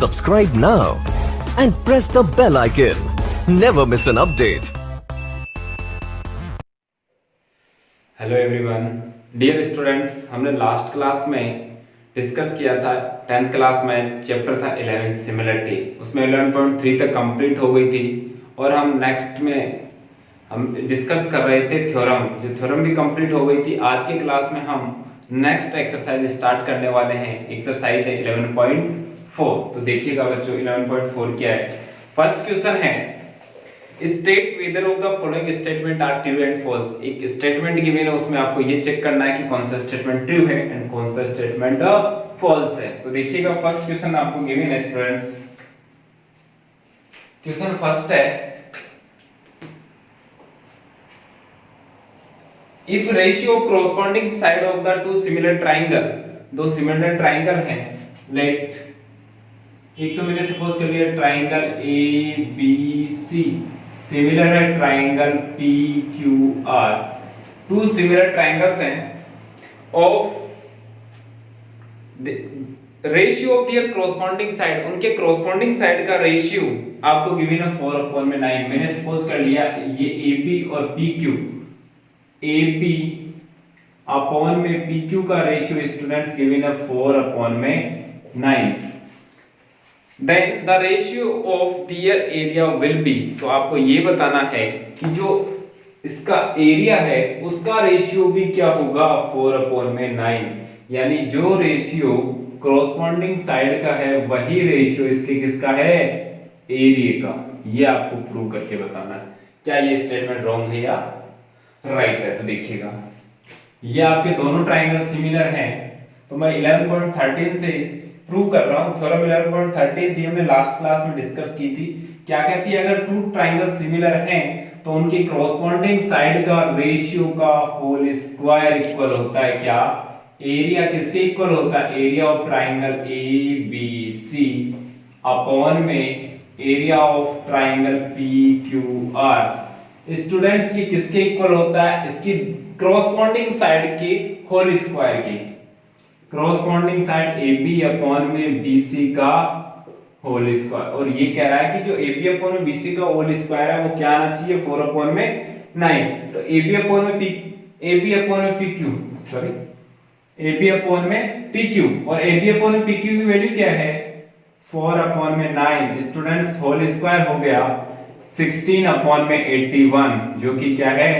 Subscribe now and press the bell icon. Never miss an update. Hello everyone, dear students, हमने last class में discuss किया था 10th class में chapter था 11 similarity. उसमें 11.3 तक कंप्लीट हो गई थी और हम नेक्स्ट में हम डिस्कस कर रहे थे थ्योरम, जो थ्योरम भी कंप्लीट हो गई थी। आज के क्लास में हम नेक्स्ट एक्सरसाइज स्टार्ट करने वाले हैं। एक्सरसाइज है 11.4। तो देखिएगा बच्चों 11.4 क्या है। फर्स्ट क्वेश्चन है state whether of the following statement are true and false. एक स्टेटमेंट गिवन है, उसमें आपको ये चेक करना है कि कौन सा स्टेटमेंट ट्रू है एंड कौन सा स्टेटमेंट फॉल्स है। तो देखिएगा फर्स्ट क्वेश्चन आपको गिवन है स्टूडेंट्स। क्वेश्चन फर्स्ट है, if ratio corresponding side of the two similar triangle, दो सिमिलर ट्राइंगल हैं, लेट एक तो मैंने सपोज कर लिया triangle A B C similar है triangle P Q R, two similar triangles हैं of ratio of their corresponding side, उनके corresponding साइड का रेशियो आपको गिवन है 4/9। मैंने सपोज कर लिया ये AB और PQ, AP अपॉन में PQ का रेशियो स्टूडेंट्स गिवन है 4/9। Then the ratio of their area will be, तो आपको ये बताना है कि जो इसका एरिया है उसका रेशियो भी क्या होगा 4/9। यानी जो रेशियो corresponding साइड का है वही रेशियो इसके किसका है, एरिया का। ये आपको प्रूव करके बताना है। क्या ये स्टेटमेंट रॉन्ग है या राइट है। तो देखिएगा ये आपके दोनों ट्राइंगल सिमिलर हैं, तो मैं 11.13 से प्रूव कर रहा हूं। थ्योरम 11.13 थी, हमने लास्ट क्लास में डिस्कस की थी। क्या कहती है, अगर टू ट्राइंगल सिमिलर हैं तो उनके corresponding साइड का रेशियो का होल स्क्वायर इक्वल होता है क्या, एरिया किसके इक्वल होता है, area of triangle A B C upon में area of triangle P Q R. Students ये किसके इक्वल होता है, इसकी corresponding साइड के होल स्क्वायर के, corresponding साइड AB अपॉन में BC का होल स्क्वायर। और ये कह रहा है कि जो AB अपॉन में BC का होल स्क्वायर है वो क्या आना चाहिए 4/9। तो AB अपॉन में PQ, सॉरी AB अपॉन में PQ, और AB अपॉन में PQ की वैल्यू क्या है 4/9। स्टूडेंट्स होल स्क्वायर हो गया 16/81, जो कि क्या है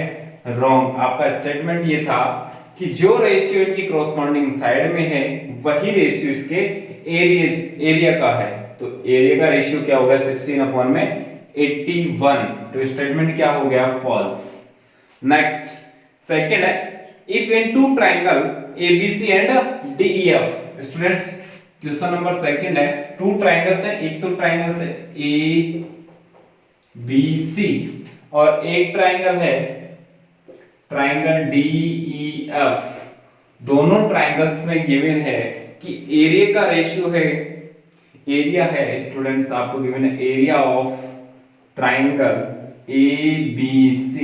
रॉन्ग। आपका स्टेटमेंट ये था कि जो रेशियो इनकी corresponding साइड में है वही रेशियो इसके एरिया का है। तो एरिया का रेशियो क्या होगा 16/81। तो स्टेटमेंट क्या हो गया फॉल्स। नेक्स्ट सेकंड है, if in two triangle ABC and DEF। Students question number second है, टू ट्राइंगल्स है, एक तो ट्राइंगल है ABC और एक ट्राइंगल है ट्राइंगल DEF। दोनों ट्राइंगल्स में गिवन है कि एरिया का रेशियो है, एरिया है स्टूडेंट्स आपको गिवन है area of triangle ABC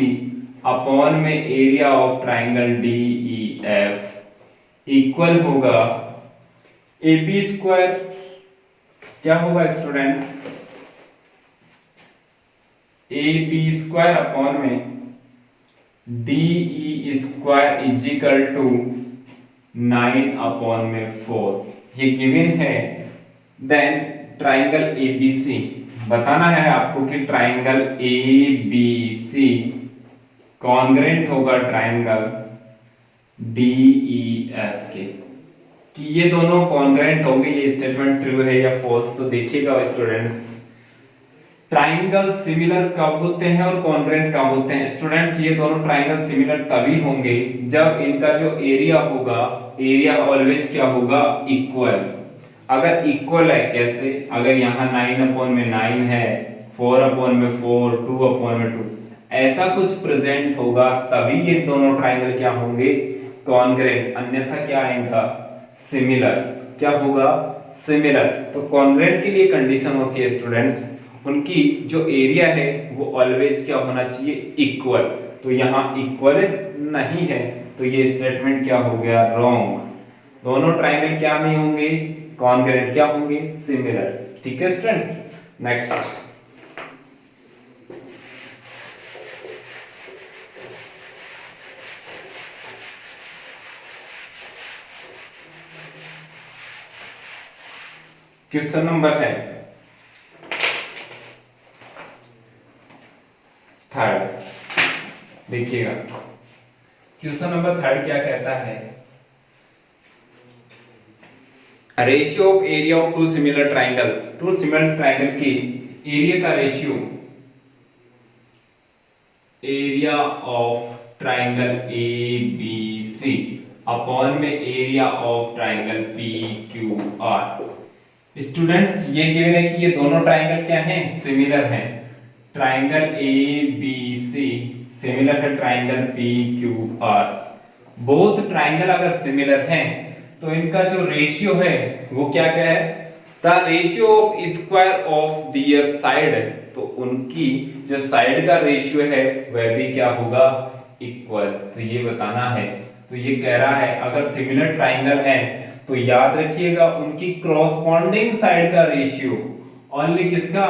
upon में area of triangle DEF equal होगा AB स्क्वायर, क्या होगा स्टूडेंट्स AB स्क्वायर अपॉन में DE square is equal to 9/4। ये गिवन है। देन ट्राइंगल ABC, बताना है आपको कि ट्राइंगल ABC कॉन्ग्रेंट होगा ट्राइंगल DEF के, कि ये दोनों कॉन्ग्रेंट होंगे। ये स्टेटमेंट ट्रू है या फॉल्स। तो देखिएगा स्टूडेंट्स ट्राइंगल सिमिलर कब होते हैं और कॉन्ग्रेंट कब होते हैं। स्टूडेंट्स ये दोनों ट्राइंगल सिमिलर तभी होंगे जब इनका जो एरिया होगा, एरिया ऑलवेज क्या होगा इक्वल। अगर इक्वल है कैसे, अगर यहाँ 9/9 है, 4/4, 2/2 ऐसा कुछ प्रेजेंट होगा तभी ये दोनों ट्राइंगल क्या होंगे कॉन्ग्रेंट, अन्यथा क्या आएगा सिमिलर। क्या होगा सिमिलर। तो कॉन्ग्रेंट के लिए कंडीशन होती है स्टूडेंट्स उनकी जो एरिया है वो ऑलवेज क्या होना चाहिए इक्वल। तो यहाँ इक्वल नहीं है, तो ये स्टेटमेंट क्या हो गया रॉन्ग। दोनों ट्राइंगल क्या नहीं होंगे कॉन्ग्रेंट क्या होंगे, सिमिलर। ठीक है स्टूडेंट्स, नेक्स्ट क्वेश्चन नंबर है थर्ड। देखिएगा क्वेश्चन नंबर थर्ड क्या कहता है, ratio of area of two similar triangle की एरिया का ratio, area of triangle A B C upon में area of triangle P Q R. Students ये given है कि ये दोनों ट्राइंगल क्या हैं, सिमिलर हैं। Triangle A B C similar है triangle P Q R. Both triangle अगर सिमिलर हैं तो इनका जो रेशियो है वो क्या क्या है, the ratio of square of their side, तो उनकी जो साइड का रेशियो है वह भी क्या होगा, इक्वल। तो ये बताना है। तो ये कह रहा है अगर सिमिलर ट्राइंगल है तो याद रखिएगा उनकी क्रॉसपॉन्डिंग साइड का रेशियो, ओनली किसका,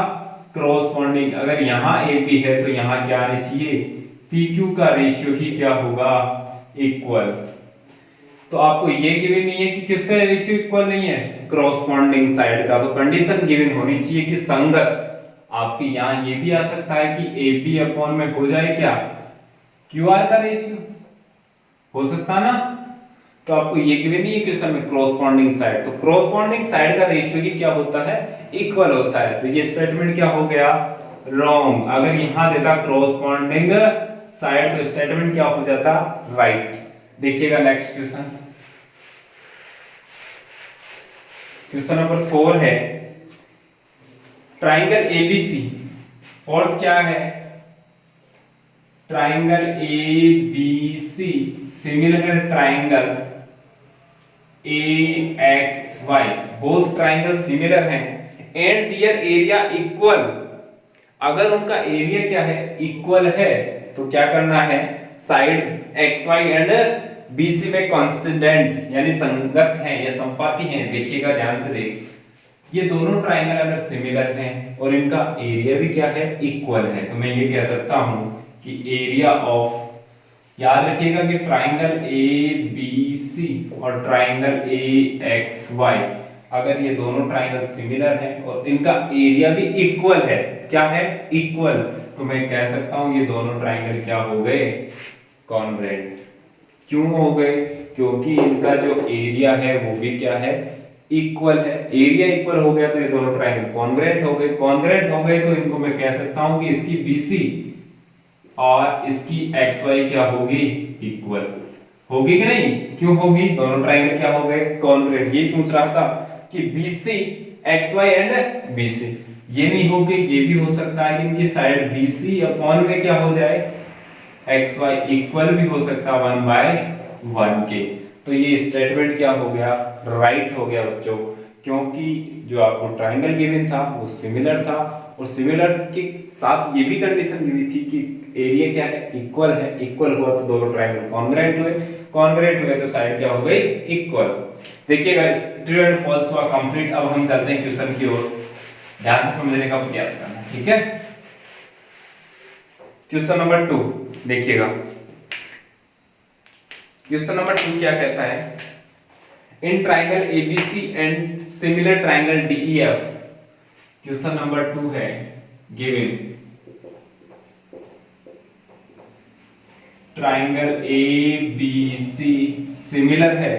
क्रॉसपॉन्डिंग। अगर यहाँ ए बी है तो यहाँ क्या आना चाहिए, पी क्यू का रेशियो ही क्या होगा, इक्वल। तो आपको ये गिवन नहीं है कि किसका रेशियो इक्वल नहीं है, क्रॉसपॉन्डिंग साइड का। तो कंडीशन गिवन होनी चाहिए कि संगत। आपके यहाँ ये भी आ सकता है कि ए बी अपॉन में हो जाए क्या, क्यू आर का रेशियो, हो सकता ना। तो आपको ये गिवन नहीं है क्वेश्चन में क्रॉसपॉन्डिंग साइड, तो क्रॉसपॉन्डिंग साइड का रेशियो ही क्या होता है, इक्वल होता है। तो ये स्टेटमेंट क्या हो गया, रॉन्ग। अगर यहां देता क्रॉसपॉन्डिंग साइड तो स्टेटमेंट क्या हो जाता, राइट। देखिएगा नेक्स्ट क्वेश्चन, क्वेश्चन नंबर 4 है ट्राइंगल एबीसी। फोर्थ क्या है, triangle ABC similar triangle AXY, both triangle similar हैं एंड दियर एरिया इक्वल। अगर उनका एरिया क्या है, इक्वल है, तो क्या करना है, साइड XY एंड BC में कांस्टेंट यानी संगत हैं या संपाती हैं। देखिएगा ध्यान से देख, ये दोनों ट्राइंगल अगर सिमिलर हैं और इनका एरिया भी क्या है, इक्वल है, तो मैं ये कह सकता हूं कि एरिया ऑफ, याद रखिएगा कि ट्राइंगल ABC और ट्राइंगल AXY, अगर ये दोनों ट्राइंगल सिमिलर हैं और इनका एरिया भी इक्वल है, क्या है, इक्वल, तो मैं कह सकता हूं ये दोनों ट्राइंगल क्या हो गए, कॉन्ग्रुएंट। क्यों हो गए, क्योंकि इनका जो एरिया है वो भी क्या है, इक्वल है। एरिया इक्वल हो गया तो ये दोनों ट्राइंगल कॉन्ग्रुएंट हो गए। कॉन्ग्रुएंट हो गए तो इनको मैं कह सकता हूं कि इसकी BC और इसकी XY क्या होगी, इक्वल होगी कि नहीं, क्यों होगी, दोनों ट्राइंगल क्या हो गए, कॉन्ग्रुएंट। ये पूछ रहा था कि BC XY एंड BC, ये नहीं होगी, ये भी हो सकता है कि इनकी साइड BC अपॉन में क्या हो जाए, XY इक्वल भी हो सकता है 1/1 के। तो ये स्टेटमेंट क्या हो गया, राइट हो गया बच्चों, क्योंकि जो आपको ट्राइंगल गिवन था वो सिमिलर था और सिमिलर के साथ ये भी कंडीशन दी थी कि एरिया क्या है, इक्वल है। इक्वल हुआ तो दोनों ट्राइंगल कॉन्ग्रुएंट हुए, कॉन्ग्रुएंट हुए तो साइड क्या हो गई, इक्वल। देखिएगा ट्रू एंड फॉल्स हुआ कंप्लीट। अब हम चलते हैं क्वेश्चन की ओर, ध्यान से समझने का प्रयास करना, ठीक है। क्वेश्चन नंबर 2 देखिएगा, क्वेश्चन नंबर 2 क्या कहता है, in triangle ABC and similar triangle DEF। Question number 2 है गिवन, ट्राइंगल ABC सिमिलर है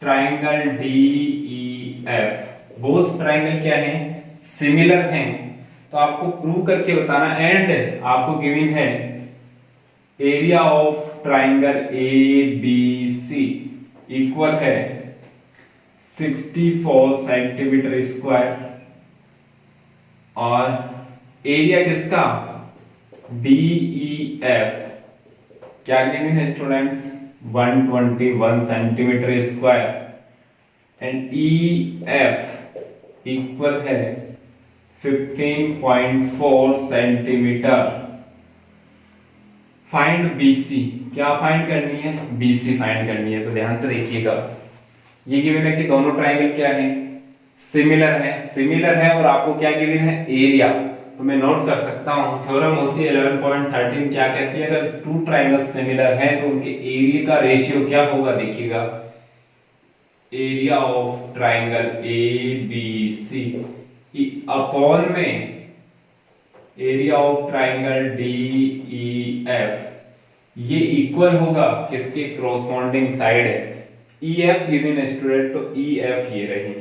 ट्राइंगल DEF, बोथ ट्राइंगल क्या हैं, सिमिलर हैं। तो आपको प्रूव करके बताना, एंड आपको गिवन है area of triangle ABC equal है 64 सेंटीमीटर स्क्वायर और एरिया किसका, DEF क्या गिवन है students, 121 centimetre square and EF equal है 15.4 सेंटीमीटर। फाइंड BC, क्या फाइंड करनी है, BC फाइंड करनी है। तो ध्यान से देखिएगा, ये गिवन है कि दोनों ट्राइंगल क्या है, सिमिलर है और आपको क्या गिवन है, एरिया। तो मैं नोट कर सकता हूं, थ्योरम होती है 11.13 क्या कहती है, अगर टू ट्राइंगल्स सिमिलर हैं तो उनके एरिया का रेशियो क्या होगा, देखिएगा area of triangle A B C upon में area of triangle D E F, ये इक्वल होगा किसके, क्रॉसपॉन्डिंग साइड है ई एफ गिवन स्टूडेंट, तो ई एफ ये रही,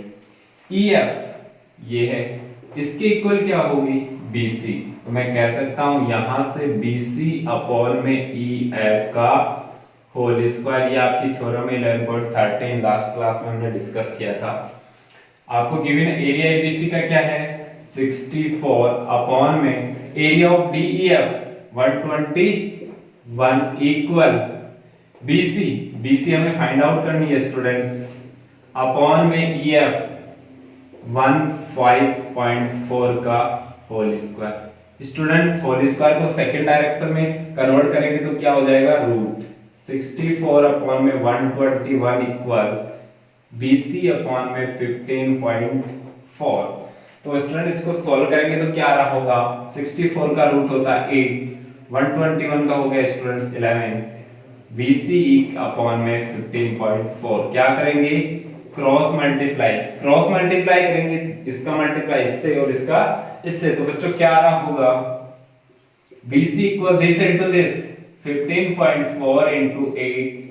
ई एफ ये है, इसके इक्वल क्या होगी, बी सी। तो मैं कह सकता हूं यहां से बी सी अपॉन में ई एफ का होल स्क्वायर, ये आपकी थ्योरम 11.13 लास्ट क्लास में हमने डिस्कस किया था। आपको गिवन एरिया एबीसी का क्या है, 64 अपॉन में area of DEF 121 equal BC, BC हमें फाइंड आउट करनी है स्टूडेंट्स, अपॉन में ईएफ 15.4 का whole square. Students whole square को सेकंड डायरेक्शन में कन्वर्ट करेंगे तो क्या हो जाएगा, रूट 64 अपॉन में 121 इक्वल BC अपॉन में 15.4। तो स्टूडेंट इसको सॉल्व करेंगे तो क्या आ रहा होगा, 64 का रूट होता है 8, 121 का हो गया स्टूडेंट्स 11, BC अपॉन में 15.4। क्या करेंगे, क्रॉस मल्टीप्लाई करेंगे, इसका मल्टीप्लाई इससे और इसका इससे, तो बच्चों क्या आ रहा होगा, BC equal this into this 15.4 into 8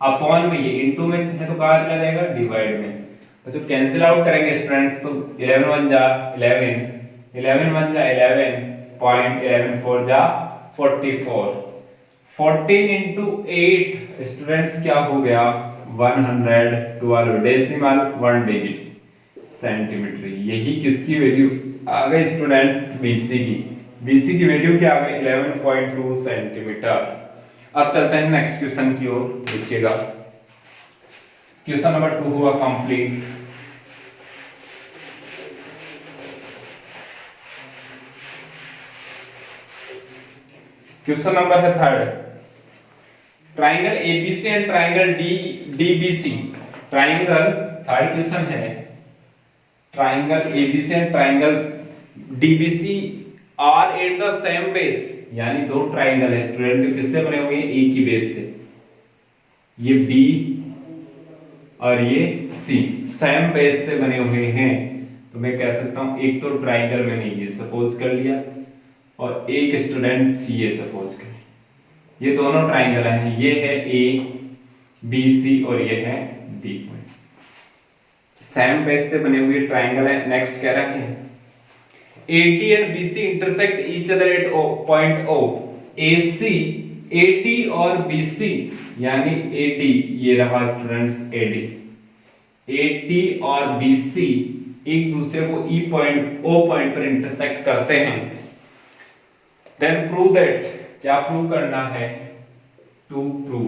upon में, ये इनटू में है तो कहां चला जाएगा, डिवाइड में। तो कैंसिल आउट करेंगे स्टूडेंट्स, तो 11 1 जा 11, 11 1 जा 11, पॉइंट 11 4 जा 44, 14 इनटू 8 स्टूडेंट्स क्या हो गया, 112, डेसिमल 1 डिजिट सेंटीमीटर। यही किसकी वैल्यू आ गई स्टूडेंट, BC की वैल्यू क्या आ गई, 11.2 सेंटीमीटर। अब चलते हैं नेक्स्ट क्वेश्चन की ओर, देखिएगा क्वेश्चन नंबर 2 हुआ कंप्लीट। क्वेश्चन नंबर है third, triangle ABC and triangle DBC, triangle third question है, triangle ABC and triangle DBC are at the same base, यानी दो ट्राइंगल है स्टूडेंट जो किससे बने हुए हैं, ए की बेस से, ये बी और ये सी सेम बेस से बने हुए हैं। तो मैं कह सकता हूं एक तो ट्राइंगल मैंने ये सपोज कर लिया और एक स्टूडेंट सी ये सपोज कर, ये दोनों ट्राइंगल हैं, ये है ए बी सी और ये है डी, सेम बेस से बने हुए ट्राइंगल है। नेक्स्ट कह रहा है AD and BC intersect each other at point O, AC AD और BC यानी AD, ये रहा स्टूडेंट्स AD और BC एक दूसरे को E पॉइंट O पॉइंट पर इंटरसेक्ट करते हैं। देन प्रूव दैट, क्या प्रूव करना है, to prove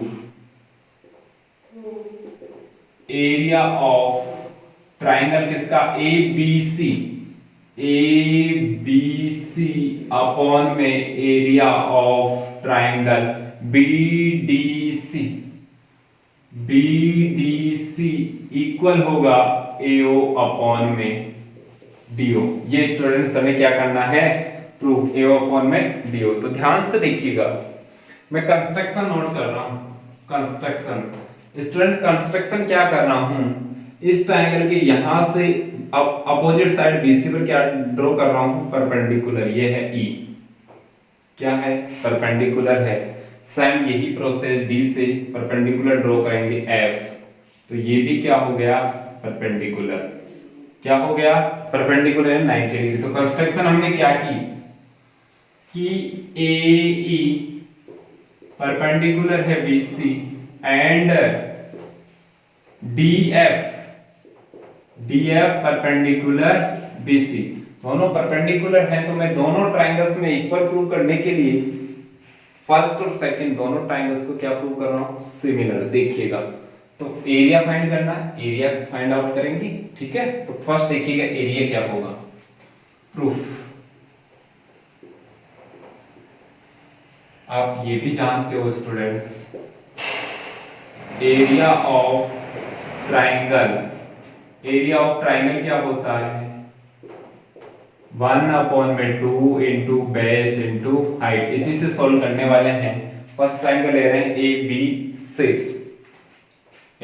area of triangle किसका, ABC अपॉन में area of triangle BDC equal होगा AO अपॉन में DO। ये स्टूडेंट्स हमें क्या करना है, प्रूफ AO अपॉन में DO। तो ध्यान से देखिएगा, मैं कंस्ट्रक्शन नोट कर रहा हूं, कंस्ट्रक्शन स्टूडेंट, कंस्ट्रक्शन क्या कर रहा हूं, इस ट्राइंगल के यहां से अपोजिट साइड BC पर क्या ड्रॉ कर रहा हूं, परपेंडिकुलर, ये है E, क्या है, परपेंडिकुलर है। सेम यही प्रोसेस D से परपेंडिकुलर ड्रॉ करेंगे F, तो ये भी क्या हो गया, परपेंडिकुलर, क्या हो गया, परपेंडिकुलर 90 डिग्री। तो कंस्ट्रक्शन हमने क्या की कि AE परपेंडिकुलर है BC and DF perpendicular BC, दोनों परपेंडिकुलर हैं। तो मैं दोनों ट्राइंगल्स में इक्वल प्रूव करने के लिए फर्स्ट और सेकंड दोनों ट्राइंगल्स को क्या प्रूव कर रहा हूं, सिमिलर। देखिएगा, तो एरिया फाइंड करना, एरिया फाइंड आउट करेंगे, ठीक है। तो फर्स्ट देखिएगा एरिया क्या होगा, प्रूफ। आप ये भी जानते हो students, area of triangle, area of triangle क्या होता है 1/2 इंटू बेस इंटू हाइट। इसी से सॉल्व करने वाले हैं। फर्स्ट ट्राइंगल ले रहे हैं A B C.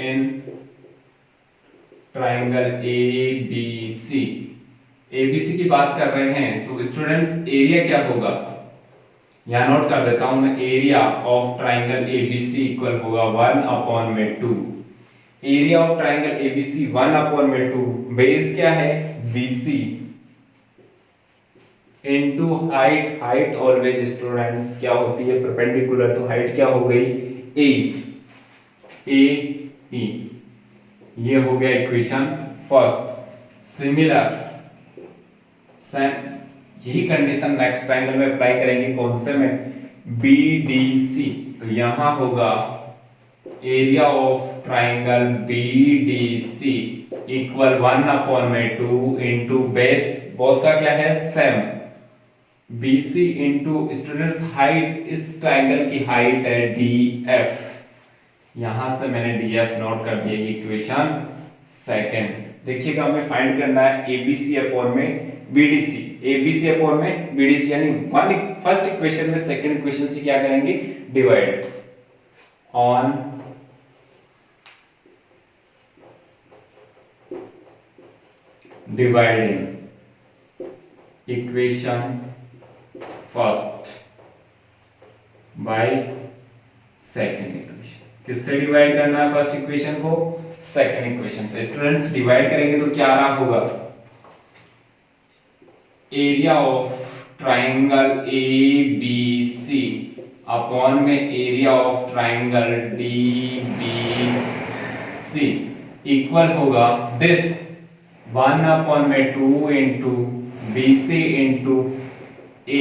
In triangle A B C, ABC की बात कर रहे हैं तो स्टूडेंट्स एरिया क्या होगा, यहां नोट कर देता हूं मैं, area of triangle ABC equal होगा 1/2। Area of triangle ABC 1/2, base क्या है BC into height. Height always students क्या होती है परपेंडिकुलर, तो हाइट क्या हो गई ए ई। ये हो गया इक्वेशन फर्स्ट। सिमिलर सेम यही कंडीशन नेक्स्ट ट्राइंगल में अप्लाई करेंगे, कौन से में बीडीसी। तो यहां होगा area of triangle BDC equal 1/2 into base, both का क्या है same, BC into students height, इस ट्राइंगल की हाइट है DF। यहां से मैंने DF नोट कर दिया, इक्वेशन सेकंड। देखिएगा हमें फाइंड करना है ABC अपॉन में BDC, ABC अपॉन में BDC, यानी वन फर्स्ट इक्वेशन में सेकंड इक्वेशन से क्या करेंगे divide on dividing equation first by second equation. किससे डिवाइड करना है फर्स्ट इक्वेशन को, सेकंड इक्वेशन से। स्टूडेंट्स डिवाइड करेंगे तो क्या आ रहा होगा, area of triangle ABC upon में area of triangle DBC equal होगा this 1/2 into BC into A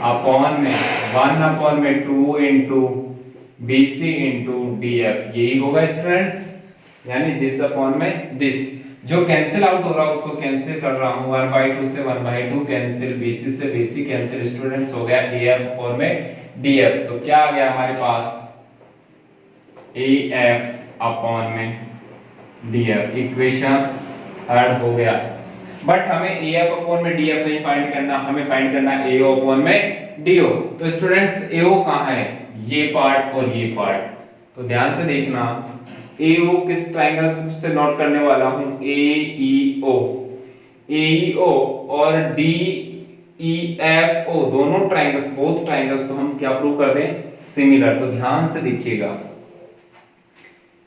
upon में 1/2 इंटू BC इंटू DF। यही होगा स्टूडेंट्स, यानी दिस अपॉन में दिस। जो कैंसिल आउट हो रहा है उसको कैंसिल कर रहा हूं, 1/2 से 1/2 कैंसिल, BC से BC कैंसिल, स्टूडेंट्स हो गया AF और में DF। तो क्या आ गया हमारे पास AF अपॉन में DF, इक्वेशन थर्ड हो गया। बट हमें AF अपॉन में DF नहीं फाइंड करना, हमें फाइंड करना है AO अपॉन में DO। तो स्टूडेंट्स AO कहां है, ये पार्ट और ये पार्ट। तो ध्यान से देखना, AO किस ट्राइंगल से नोट करने वाला हूं, AEO। AEO और DEFO दोनों ट्राइंगल्स, बोथ ट्राइंगल्स को हम क्या प्रूव कर दें सिमिलर। तो ध्यान से देखिएगा,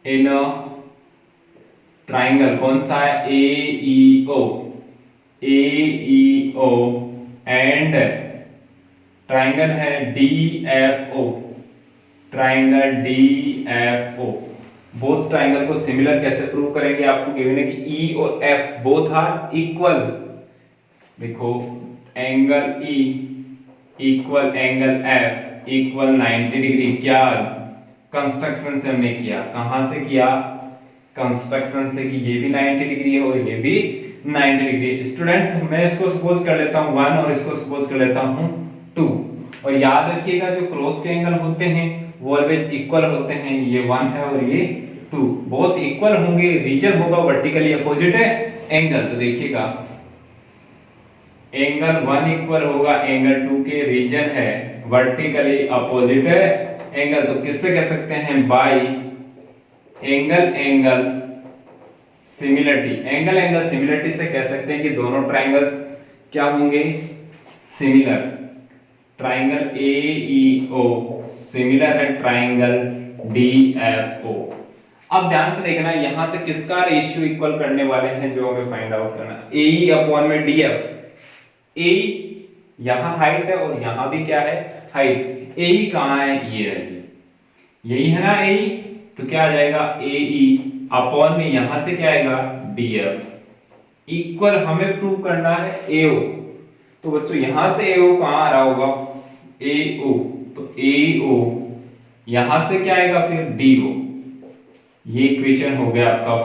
इन ट्राइंगल कौन सा है AEO एंड ट्राइंगल है DFO, triangle DFO। Both triangle को सिमिलर कैसे प्रूव करेंगे, आपको गिवन है कि E और F बोथ आर इक्वल। देखो angle E equal angle F equal 90 degree. क्या कंस्ट्रक्शन से हमने किया, कहां से किया कंस्ट्रक्शन से, कि ये भी 90 डिग्री है और ये भी 90 डिग्री। स्टूडेंट्स मैं इसको सपोज कर लेता हूं 1 और इसको सपोज कर लेता हूं 2। और याद रखिएगा जो क्रॉस के एंगल होते हैं वो ऑलवेज इक्वल होते हैं, ये 1 है और ये 2, बहुत इक्वल होंगे। रीजन होगा वर्टिकली अपोजिट एंगल। तो देखिएगा एंगल 1 इक्वल होगा एंगल 2 के, रीजन है वर्टिकली अपोजिट एंगल। तो किससे कह सकते हैं, bye angle similarity. Angle similarity से कह सकते हैं कि दोनों ट्राइंगल्स क्या होंगे सिमिलर। ट्राइंगल AEO सिमिलर है ट्राइंगल DFO। अब ध्यान से देखना, यहां से किसका रेशियो इक्वल करने वाले हैं जो हमें फाइंड आउट करना है, AE अपॉन में DF। AE यहां हाइट है और यहां भी क्या है हाइट। AE कहां है, ये रही, यही है ना AE। तो क्या आ जाएगा AE अपॉन में यहां से क्या आएगा DF इक्वल हमें प्रूव करना है AO। तो बच्चों यहां से AO कहां आ रहा होगा AO, तो AO यहां से क्या आएगा फिर DO। ये इक्वेशन हो गया आपका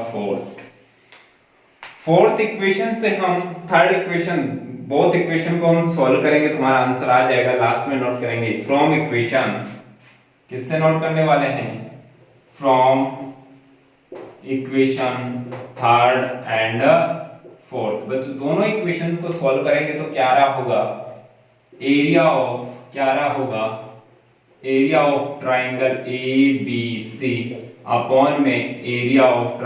फोर्थ इक्वेशन से हम थर्ड इक्वेशन, बोथ इक्वेशन को हम सॉल्व करेंगे तो हमारा आंसर आ जाएगा। लास्ट में नोट करेंगे फ्रॉम इक्वेशन, किससे नोट करने वाले हैं, from equation third and fourth. बच्चों दोनों इक्वेशन को सॉल्व करेंगे तो क्या रहा होगा, area of triangle A B C upon में area of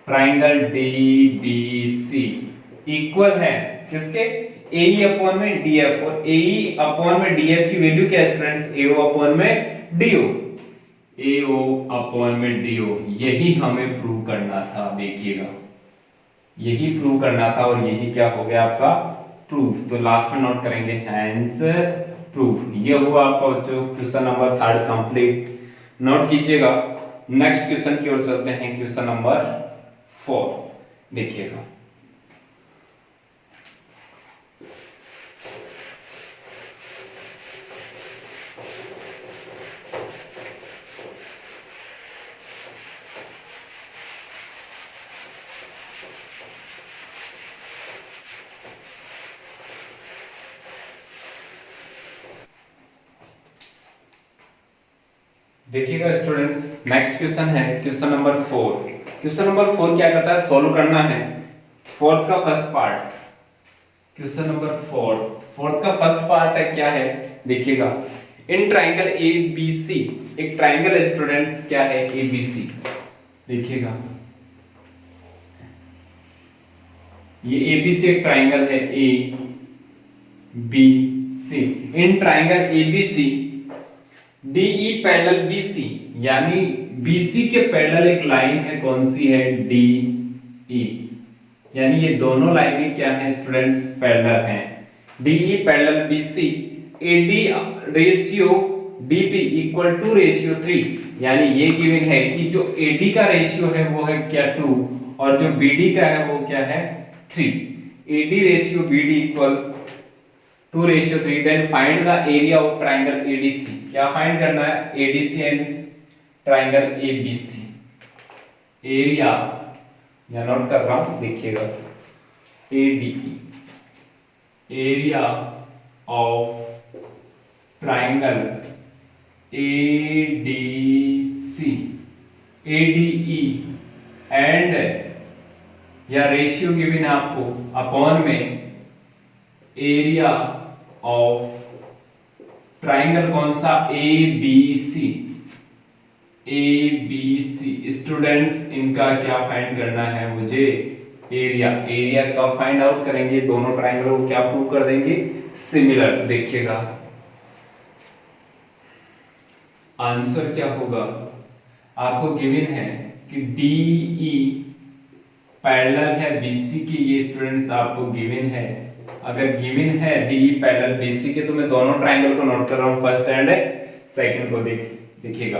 triangle D B C equal है किसके, ए अपॉन में डी एफ, और ए अपॉन में डी एफ की वैल्यू क्या है स्टूडेंट्स, ए ओ अपॉन में D O, A O upon में डी ओ। यही हमें प्रूव करना था, देखिएगा यही प्रूव करना था और यही क्या हो गया आपका प्रूफ। तो लास्ट में नोट करेंगे हैंस प्रूफ। ये हुआ आपका बच्चों क्वेश्चन नंबर 3 कंप्लीट। नोट कीजिएगा। नेक्स्ट क्वेश्चन की ओर चलते हैं, क्वेश्चन नंबर 4 देखिएगा। देखिएगा स्टूडेंट्स, नेक्स्ट क्वेश्चन है क्वेश्चन नंबर 4। क्वेश्चन नंबर 4 क्या करता है, सॉल्व करना है फोर्थ का फर्स्ट पार्ट। क्वेश्चन नंबर 4 का फर्स्ट पार्ट है, क्या है देखिएगा। इन ट्राइंगल ए बी सी, एक ट्राइंगल है स्टूडेंट्स, क्या है ए बी सी, देखिएगा ये ए बी सी एक ट्राइंगल है A B C. In triangle A B C DE parallel BC, यानी BC के पैरेलल एक लाइन है, कौन सी है, DE, यानी ये दोनों लाइनें क्या हैं स्टूडेंट्स, पैरेलल हैं। DE parallel BC, AD ratio DP equal to ratio 3, यानी ये गिवन है कि जो AD का रेशियो है वो है क्या 2 और जो BD का है वो क्या है 3। AD ratio BD equal 2:3। Then find the area of triangle ADC, क्या फाइंड करना है, ADC and triangle ABC। Area या नोट कर रहा हूं, देखिएगा ADE, area of triangle ADC, ADE and या रेशियो गिवन है आपको अपॉन में एरिया ऑफ ट्राइंगल कौन सा, ABC। स्टूडेंट्स इनका क्या फाइंड करना है मुझे, एरिया का फाइंड आउट करेंगे। दोनों ट्राइंगल को क्या प्रूव कर देंगे, सिमिलर। तो देखिएगा आंसर क्या होगा, आपको गिवन है कि DE पैरेलल है BC की, ये स्टूडेंट्स आपको गिवन है। अगर गिवन है DE पैरेलल BC के, तो मैं दोनों ट्राइंगल को नोट कर रहा हूं, फर्स्ट एंड सेकंड को देखिएगा।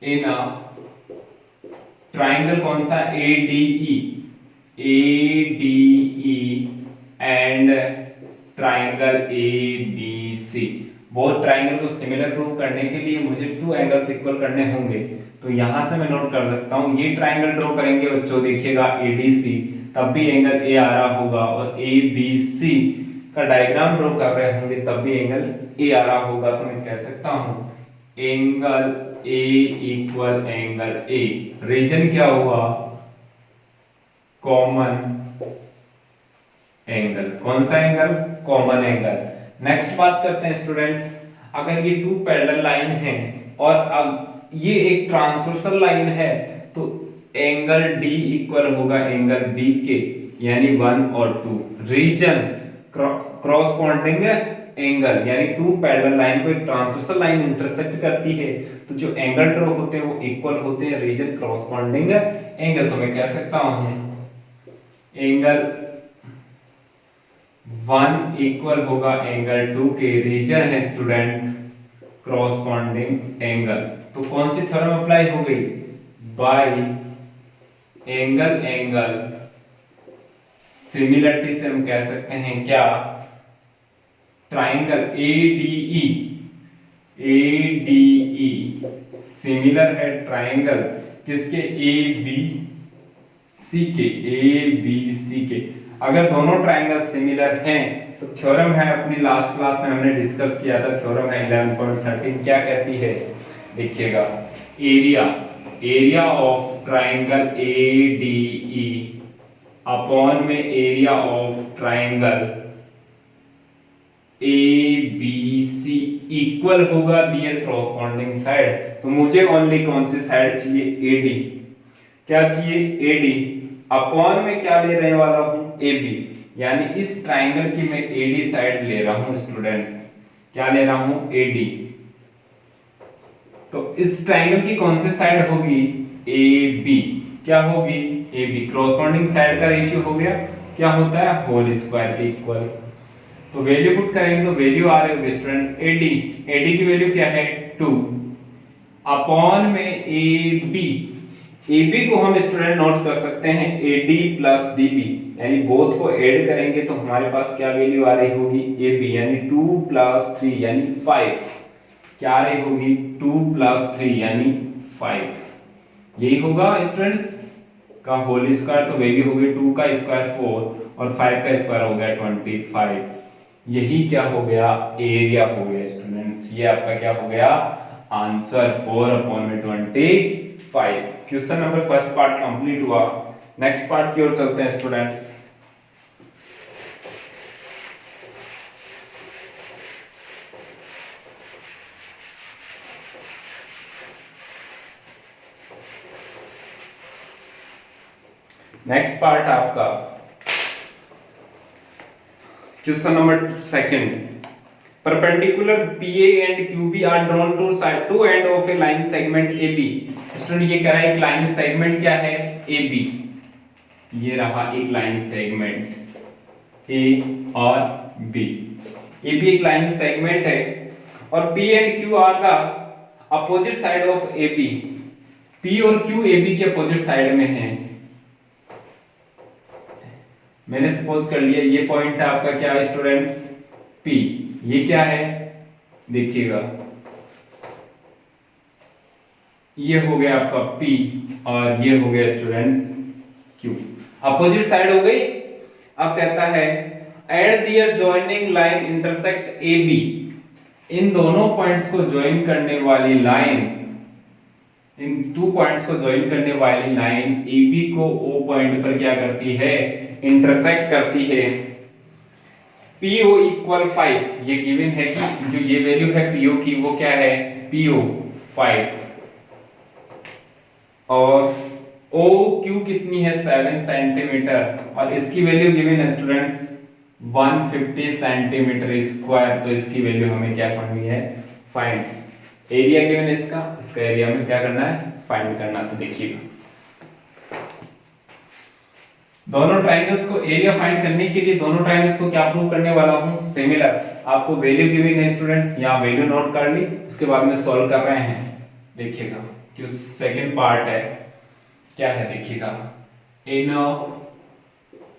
इन ट्राइंगल कौन सा, ADE and triangle ABC, both triangle को सिमिलर प्रूव करने के लिए मुझे 2 एंगल्स इक्वल करने होंगे। तो यहां से मैं नोट कर सकता हूं, ये ट्राइंगल ड्रॉ करेंगे बच्चों, देखिएगा ADC, तब भी एंगल A आ रहा होगा, और ABC का डायग्राम ड्रॉ कर रहे होंगे तब भी एंगल A आ रहा होगा। तो मैं कह सकता हूं angle A equal angle A। Reason क्या हुआ, कॉमन एंगल, कौन सा एंगल, कॉमन एंगल। नेक्स्ट बात करते हैं स्टूडेंट्स, अगर ये 2 पैरेलल लाइन है और ये एक ट्रांसवर्सल लाइन है, तो एंगल D इक्वल होगा एंगल B के, यानी 1 और 2। रीजन क्रॉसपोंडिंग एंगल, यानी 2 पैरेलल लाइन को एक ट्रांसवर्सल लाइन इंटरसेक्ट करती है, तो जो एंगल ड्रॉ होते हैं वो इक्वल होते हैं, रीजन क्रॉसपोंडिंग एंगल। तो मैं कह सकता हूं एंगल 1 इक्वल होगा एंगल 2 के, रीजन है स्टूडेंट क्रॉसपोंडिंग एंगल। तो कौन सी थ्योरम अप्लाई हो गई, बाय एंगल सिमिलरिटी से हम कह सकते हैं क्या, ट्राइंगल ADE सिमिलर है ट्राइंगल किसके, ABC के। अगर दोनों ट्राइंगल सिमिलर हैं तो थ्योरम है, अपनी लास्ट क्लास में हमने डिस्कस किया था, थ्योरम है 11.13 क्या कहती है, देखिएगा, area of triangle ADE upon में area of triangle ABC equal होगा दियर कॉरस्पॉन्डिंग साइड। तो मुझे ओनली कौन सी साइड चाहिए, AD, क्या चाहिए, AD अपॉन में क्या ले रहने वाला हूं, AB, यानी इस ट्राइंगल की मैं AD साइड ले रहा हूं स्टूडेंट्स, क्या ले रहा हूं, AD। तो इस ट्राइंगल की कौन सी साइड होगी, AB, क्या होगी, AB, कॉरस्पॉन्डिंग साइड का रेशियो हो गया, क्या होता है, होल स्क्वायर के इक्वल। तो वैल्यू पुट करेंगे तो वैल्यू आ रही होगी स्टूडेंट्स, AD की वैल्यू क्या है, 2 अपॉन में AB को हम स्टूडेंट नोट कर सकते हैं AD प्लस DB, यानी बोथ को ऐड करेंगे तो हमारे पास क्या वैल्यू आ रही होगी, AB, यानी 2 प्लस 3 यानी 5, क्या आ रही होगी, 2 प्लस 3 यानी 5, यही होगा स्टूडेंट्स का होल स्क्वायर। तो वैल्यू होगी 2 का स्क्वायर 4 और 5 का स्क्वायर हो गया 25, यही क्या हो गया, एरिया हो गया स्टूडेंट्स, ये आपका क्या हो गया, answer 4/25। Question number first part complete हुआ। नेक्स्ट पार्ट की ओर चलते हैं स्टूडेंट्स। नेक्स्ट पार्ट आपका question number second, perpendicular PA and QB are drawn to side two end of a line segment AB। Student ये कह रहा है एक लाइन सेगमेंट क्या है, AB, ये रहा एक लाइन सेगमेंट A और B, AB एक लाइन सेगमेंट है और P and Q are the opposite side of AB, P और Q AB के अपोजिट साइड में हैं। मैंने सपोज कर लिया ये पॉइंट है आपका क्या है स्टूडेंट्स, P, ये क्या है, देखिएगा ये हो गया आपका P और ये हो गया स्टूडेंट्स Q, अपोजिट साइड हो गई। अब कहता है at their joining line intersect AB, इन दोनों पॉइंट्स को ज्वाइन करने वाली लाइन, इन 2 पॉइंट्स को ज्वाइन करने वाली लाइन AB को O पॉइंट पर क्या करती है, इंटरसेक्ट करती है। PO इक्वल 5, ये गिवन है कि जो ये वैल्यू है PO की वो क्या है, PO 5 और OQ कितनी है 7 सेंटीमीटर और इसकी वैल्यू गिवन है स्टूडेंट्स 150 सेंटीमीटर स्क्वायर। तो इसकी वैल्यू हमें क्या करनी है, फाइंड। एरिया गिवन है इसका एरिया में क्या करना है, फाइंड करना। तो देखिएगा दोनों ट्राइंगल्स को एरिया फाइंड करने के लिए दोनों ट्राइंगल्स को क्या प्रूव करने वाला हूं, सिमिलर। आपको वैल्यू गिवन है स्टूडेंट्स, यहां वैल्यू नोट कर ली, उसके बाद में सॉल्व कर रहे हैं। देखिएगा कि सेकंड पार्ट है क्या है, देखिएगा इन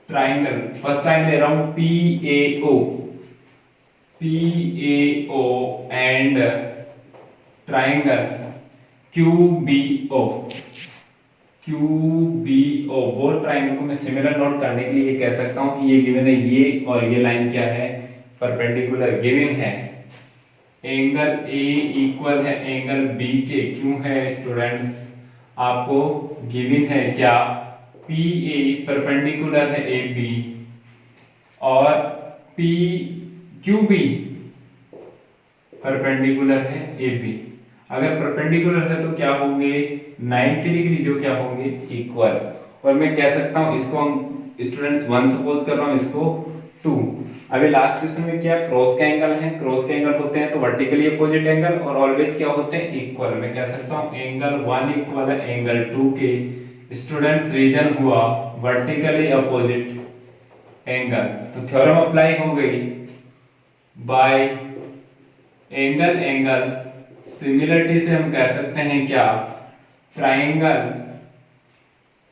ट्राइंगल, फर्स्ट टाइम ले रहा हूं PAO and triangle QBO, both triangle को मैं सिमिलर नोट करने के लिए कह सकता हूं कि ये गिवन है ये और ये लाइन क्या है, परपेंडिकुलर गिवन है। एंगल A इक्वल है एंगल B के, क्यों है स्टूडेंट्स, आपको गिवन है क्या, PA परपेंडिकुलर है AB और QB परपेंडिकुलर है AB। अगर परपेंडिकुलर है तो क्या होंगे 90 डिग्री, जो क्या होंगे इक्वल। और मैं कह सकता हूं इसको हम स्टूडेंट्स 1 सपोज कर रहा हूं, इसको 2। अभी लास्ट क्वेश्चन में क्या क्रॉस के एंगल है, क्रॉस के एंगल होते हैं तो वर्टिकली अपोजिट एंगल और ऑलवेज क्या होते हैं इक्वल। मैं कह सकता हूं एंगल 1 इक्वल है एंगल 2 के। स्टूडेंट्स रीजन हुआ वर्टिकली अपोजिट एंगल, तो थ्योरम अप्लाई हो गई बाय एंगल सिमिलरिटी से हम कह सकते हैं क्या, ट्राइंगल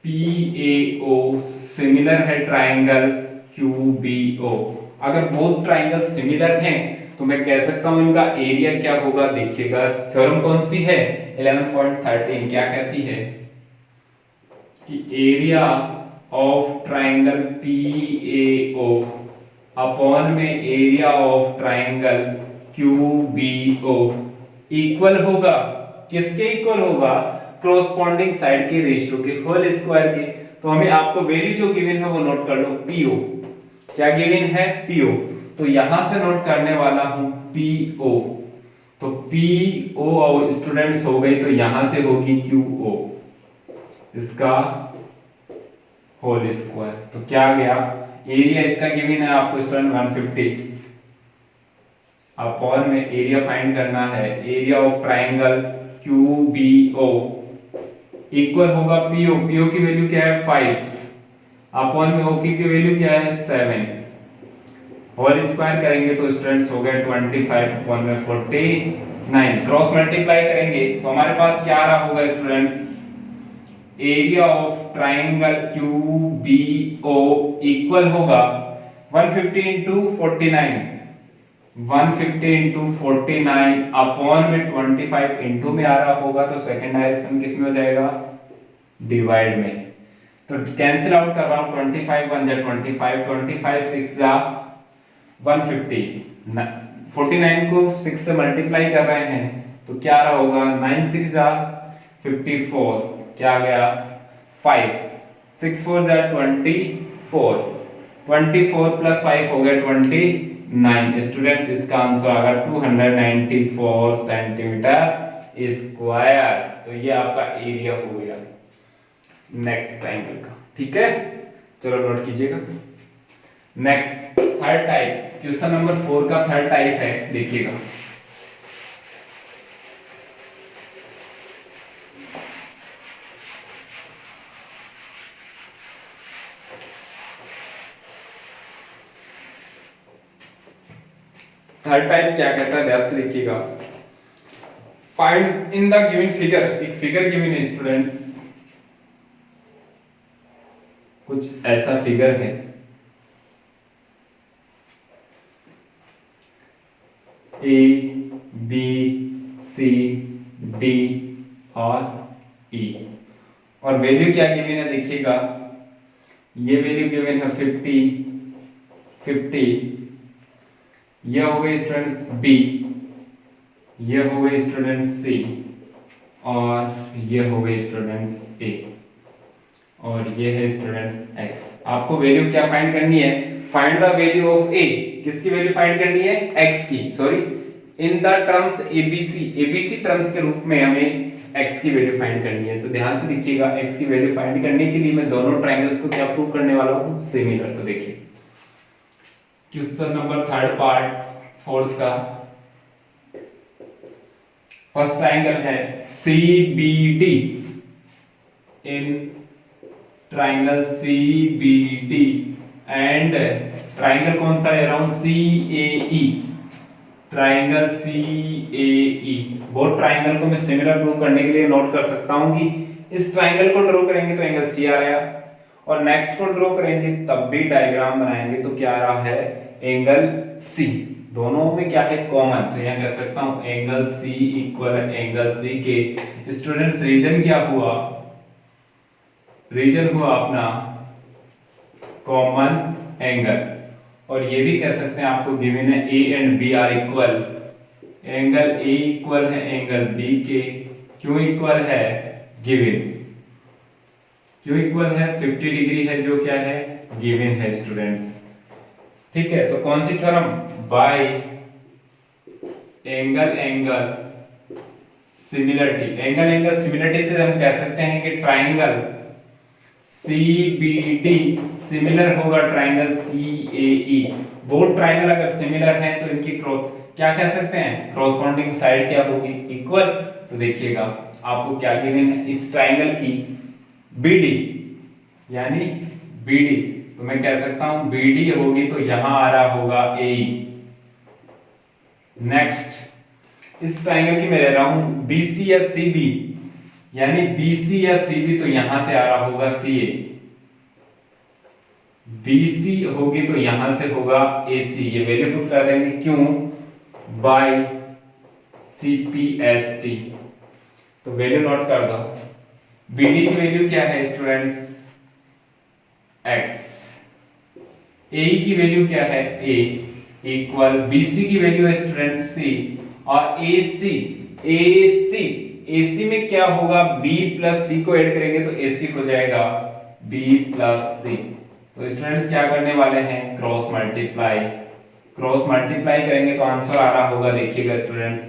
PAO सिमिलर है ट्राइंगल QBO। अगर बोथ ट्राइंगल सिमिलर हैं तो मैं कह सकता हूं इनका एरिया क्या होगा, देखिएगा थ्योरम कौन सी है 11.13 क्या कहती है कि area of triangle P A O upon में area of triangle Q B O equal होगा किसके इक्वल होगा? क्रॉसपॉन्डिंग साइड के रेशियो के होल स्क्वायर के। तो हमें आपको वैल्यू जो गिवन है वो नोट कर लो, पीओ क्या गिवन है? पीओ। तो यहां से नोट करने वाला हूं पीओ। तो पीओ और स्टूडेंट्स हो गई, तो यहां से होगी क्यूओ इसका होल स्क्वायर। तो क्या आ गया? एरिया इसका गिवन है आपको स्टूडेंट 150 अपॉन में एरिया फाइंड करना है, area of triangle QBO equal होगा पीओ। पीओ की वैल्यू क्या है? 5 अपॉन में ओक्यू की वैल्यू क्या है? 7 होल स्क्वायर करेंगे तो स्टूडेंट्स हो गए 25 अपॉन में 49। क्रॉस मल्टीप्लाई करेंगे तो हमारे पास क्या आ रहा होगा students? Area of triangle QBO equal होगा 150 इंटू 49 150 इंटू 49 अपॉन में 25 इंटू में आ रहा होगा, तो सेकंड डायरेक्शन किस में हो जाएगा? डिवाइड में। तो कैंसिल आउट कर रहा हूं, 25 1 जा 25 25 6 जा 150 49 को 6 से मल्टीप्लाई कर रहे हैं तो क्या आ रहा होगा? 9 6 जा 54 क्या आ गया? 5 6 4 जा 24 24 प्लस 5 हो गया 29। स्टूडेंट्स इसका आंसर आ गया 294 सेंटीमीटर स्क्वायर। तो ये आपका एरिया हो गया नेक्स्ट ट्रायंगल का। ठीक है, चलो नोट कीजिएगा। Next third type, question number 4 का थर्ड टाइप है, देखिएगा। थर्ड टाइप क्या कहता है, ध्यान से देखिएगा। Find in the given figure, एक फिगर गिवन है स्टूडेंट्स, कुछ ऐसा फिगर है। ए बी सी डी और ई और वैल्यू क्या गिवन है देखिएगा। ये वैल्यू गिवन है 50 ये हो गई स्टूडेंट्स बी, ये हो गई स्टूडेंट्स सी और ये हो गई स्टूडेंट्स ए और ये है स्टूडेंट्स एक्स। आपको वैल्यू क्या फाइंड करनी है? फाइंड द वैल्यू ऑफ ए। किसकी वैल्यू फाइंड करनी है? एक्स की, sorry, in the terms ABC terms के रूप में हमें एक्स की वैल्यू फाइंड करनी है। तो ध्यान से देखिएगा, एक्स की वैल्यू फाइंड करने के लिए मैं दोनों ट्रायंगल्स को क्या प्रूव करने वाला हूं? सिमिलर। तो देखिए question number third part fourth का फर्स्ट ट्रायंगल है CBD। In triangle CBD and triangle कौन सा ले रहा हूं? CAE। Triangle CAE, both triangle को मैं सिमिलर प्रूव करने के लिए नोट कर सकता हूं कि इस ट्रायंगल को ड्रॉ करेंगे तो एंगल C आ गया और नेक्स्ट को ड्रॉ करेंगे तब भी डायग्राम बनाएंगे तो क्या आ रहा है? Angle C। दोनों में क्या है? कॉमन। तो यहां कह सकता हूं angle C equal angle C के स्टूडेंट्स रीजन क्या हुआ? रीजन हुआ अपना कॉमन एंगल। और ये भी कह सकते हैं आपको गिवन है A and B are equal. Angle A equal है एंगल B के, क्यों इक्वल है? गिवन। क्यों इक्वल है? 50 डिग्री है जो क्या है? गिवन है स्टूडेंट्स। ठीक है, तो कौन सी theorem? By angle similarity. Angle similarity से हम कह सकते हैं कि ट्रायंगल CBD सिमिलर होगा ट्रायंगल CAE। बोथ ट्रायंगल अगर सिमिलर हैं तो इनकी क्या कह सकते हैं? क्रॉसपॉन्डिंग साइड क्या होगी? इक्वल। तो देखिएगा आपको क्या गिवन है इस ट्रायंगल की? BD यानी BD, तो मैं कह सकता हूं BD होगी तो यहां आ रहा होगा AE। नेक्स्ट इस ट्रायंगल की मैं ले रहा हूं BC या CB, यानी BC या CB तो यहां से आ रहा होगा CA। BC होगी तो यहां से होगा AC। ये वैल्यू पुट कर देंगे, क्यों? By CPST। तो वैल्यू नोट कर दो। BD की वैल्यू क्या है स्टूडेंट्स? x, ए की वैल्यू क्या है a इक्वल BC की वैल्यू है स्टूडेंट C और AC में क्या होगा B प्लस C को ऐड करेंगे तो AC हो जाएगा B प्लस C। तो स्टूडेंट्स क्या करने वाले हैं क्रॉस मल्टीप्लाई करेंगे तो आंसर आ रहा होगा, देखिएगा students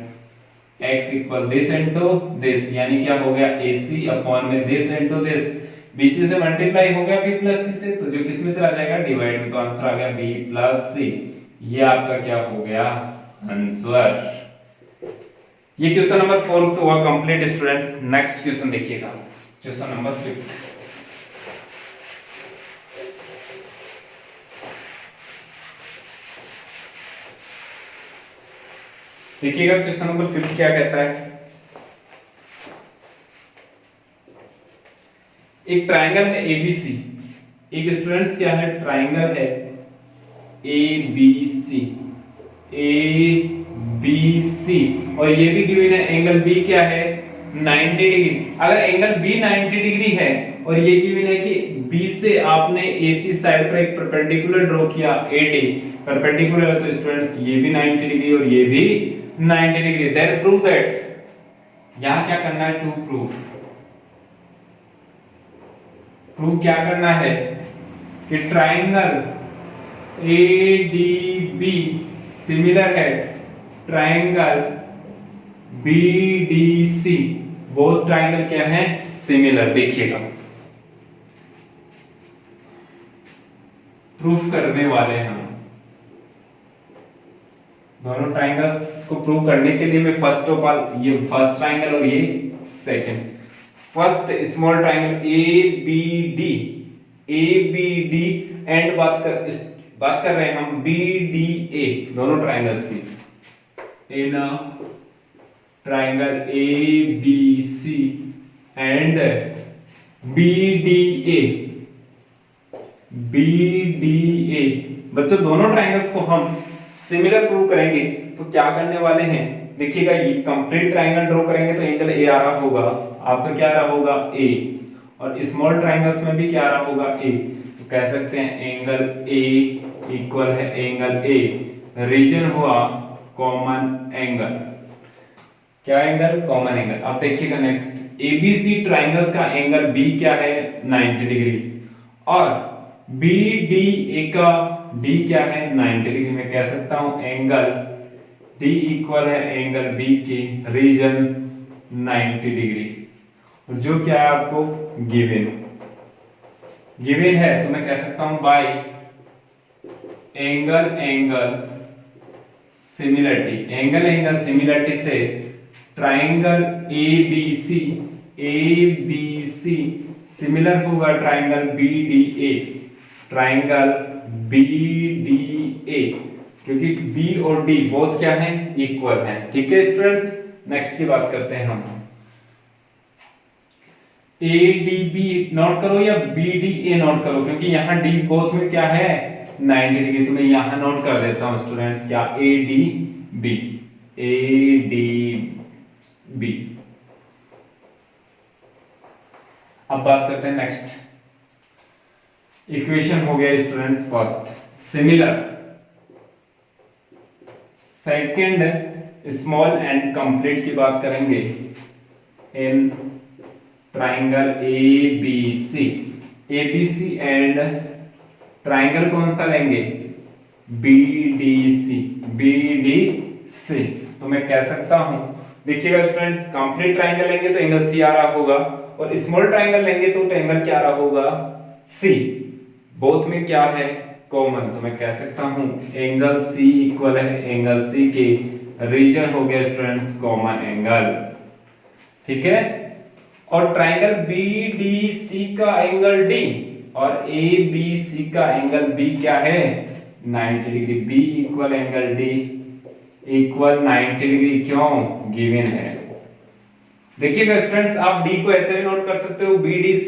x equal this into this, यानी क्या हो गया AC अपॉन में दिस इनटू दिस, BC से मल्टीप्लाई हो गया B प्लस C से, तो जो किस में चला जाएगा डिवाइड में, तो आंसर आ गया B प्लस C। ये आपका क्या हो गया आंसर। ये क्वेश्चन नंबर 4 तो हुआ कंप्लीट स्टूडेंट्स। नेक्स्ट क्वेश्चन देखिएगा, क्वेश्चन नंबर 5। देखिएगा क्वेश्चन नंबर 5 क्या कहता है। एक ट्रायंगल है ABC, एक स्टूडेंट्स क्या है ट्रायंगल है ABC और ये भी गिवन है एंगल B क्या है 90 डिग्री। अगर एंगल B 90 डिग्री है और ये गिवन है कि B से आपने AC साइड पर एक परपेंडिकुलर ड्रॉ किया AD, परपेंडिकुलर है तो स्टूडेंट्स ये भी 90 डिग्री और ये भी 90 डिग्री, देन प्रूव दैट, यहां क्या करना है टू प्रूव क्या करना है कि ट्रायंगल ADB सिमिलर है ट्रायंगल BDC, बोथ ट्रायंगल क्या है सिमिलर। देखिएगा प्रूफ करने वाले हैं हम दोनों ट्रायंगल्स को प्रूव करने के लिए मैं फर्स्ट ऑफ ऑल ये फर्स्ट ट्रायंगल और ये second, first small triangle ABD and बात कर रहे हैं हम BDA, दोनों ट्रायंगल्स की। In triangle ABC and BDA बच्चों दोनों ट्रायंगल्स को हम सिमिलर प्रूव करेंगे तो क्या करने वाले हैं, देखिएगा ये कंप्लीट ट्रायंगल ड्रॉ करेंगे तो एंगल A आ रहा होगा, आपका क्या आ रहा होगा A, और स्मॉल ट्रायंगल्स में भी क्या आ रहा होगा A, तो कह सकते हैं एंगल A इक्वल है एंगल A, रीजन हुआ कॉमन एंगल, क्या एंगल कॉमन एंगल। अब देखिएगा नेक्स्ट ABC ट्रायंगल्स का एंगल B क्या है 90 डिग्री और BDA का D क्या है 90 डिग्री, मैं कह सकता हूं एंगल D इक्वल है एंगल B के रीजन 90 डिग्री, और जो क्या है आपको गिवन है तो मैं कह सकता हूं बाय एंगल सिमिलरिटी से ट्रायंगल ABC सिमिलर होगा ट्रायंगल BDA, क्योंकि B और D बोथ क्या हैं इक्वल हैं। ठीक है स्टूडेंट्स, नेक्स्ट की बात करते हैं हम। ADB नोट करो या BDA नोट करो, क्योंकि यहाँ D बोथ में क्या है 90 डिग्री, तो मैं यहाँ नोट कर देता हूँ स्टूडेंट्स क्या ADB। अब बात करते हैं नेक्स्ट इक्वेशन हो गया students first similar, second small and complete की बात करेंगे in triangle ABC and triangle कौन सा लेंगे BDC, तो मैं कह सकता हूं देखिएगा स्टूडेंट्स कंप्लीट ट्रायंगल लेंगे तो एंगल C आ रहा होगा और स्मॉल ट्रायंगल लेंगे तो एंगल क्या आ रहा होगा C, बोथ में क्या है कॉमन, तो मैं कह सकता हूं एंगल C इक्वल है एंगल C के रीजन हो गया स्टूडेंट्स कॉमन एंगल। ठीक है, और ट्रायंगल BDC का एंगल D और ABC का एंगल B क्या है 90 degree, B equal angle D equal 90 degree, क्यों गिवन है। देखिएगा स्टूडेंट्स आप D को ऐसे भी नोट कर सकते हो BDC,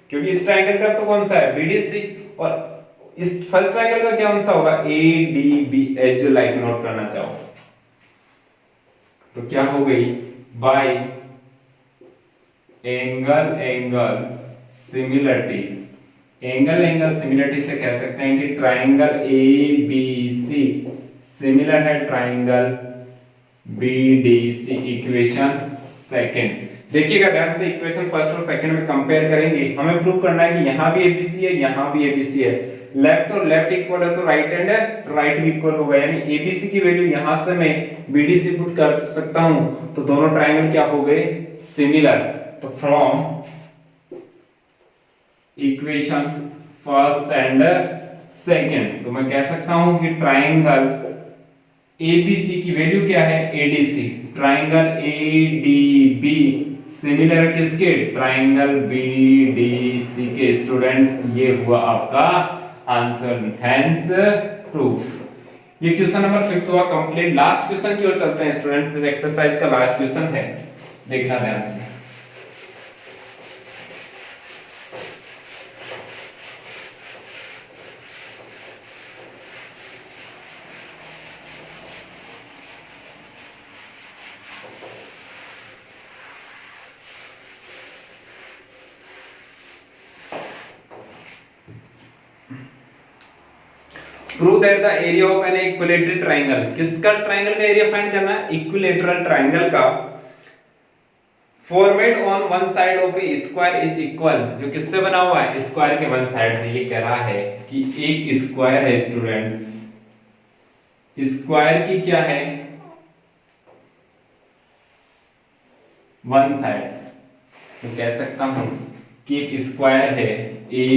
क्योंकि इस ट्रायंगल का तो कौन सा है BDC, और इस फर्स्ट ट्रायंगल का क्या कौन सा होगा ADB, as you like note करना चाहो। तो क्या हो गई by angle similarity angle angle similarity से कह सकते हैं कि triangle A B C similar है triangle B D C. Equation second देखिएगा ध्यान से, इक्वेशन फर्स्ट और सेकंड में कंपेयर करेंगे। हमें प्रूव करना है कि यहाँ भी एबीसी है, यहाँ भी एबीसी है। लेफ्ट और लेफ्ट इक्वल है तो राइट एंड राइट भी इक्वल होगा, यानी एबीसी की वैल्यू यहाँ से मैं बीडीसी पुट कर सकता हूँ, तो दोनों ट्राइंगल क्या हो गए, सिमिलर। तो from equation first and second तो मैं कह सकता हूं कि ट्राइंगल एबीसी की वैल्यू क्या है, एडीसी। ट्राइंगल एडीबी सिमिलर है किसके, ट्राइंगल बीडीसी के। स्टूडेंट्स ये हुआ आपका आंसर, हेंस प्रूफ। ये क्वेश्चन नंबर 5 हुआ कंप्लीट। लास्ट क्वेश्चन की ओर चलते हैं स्टूडेंट्स। इस एक्सरसाइज का लास्ट क्वेश्चन है, देखना ध्यान से। Prove that the area of an equilateral triangle. किसका ट्राइंगल का एरिया फाइंड करना है, इक्विलेटरल ट्राइंगल का। Format on one side of A square is equal, जो किससे बना हुआ है, स्क्वायर के वन साइड से। ये कह रहा है कि एक स्क्वायर है स्टूडेंट्स, स्क्वायर की क्या है, वन साइड। तो कह सकता हूं कि एक स्क्वायर है A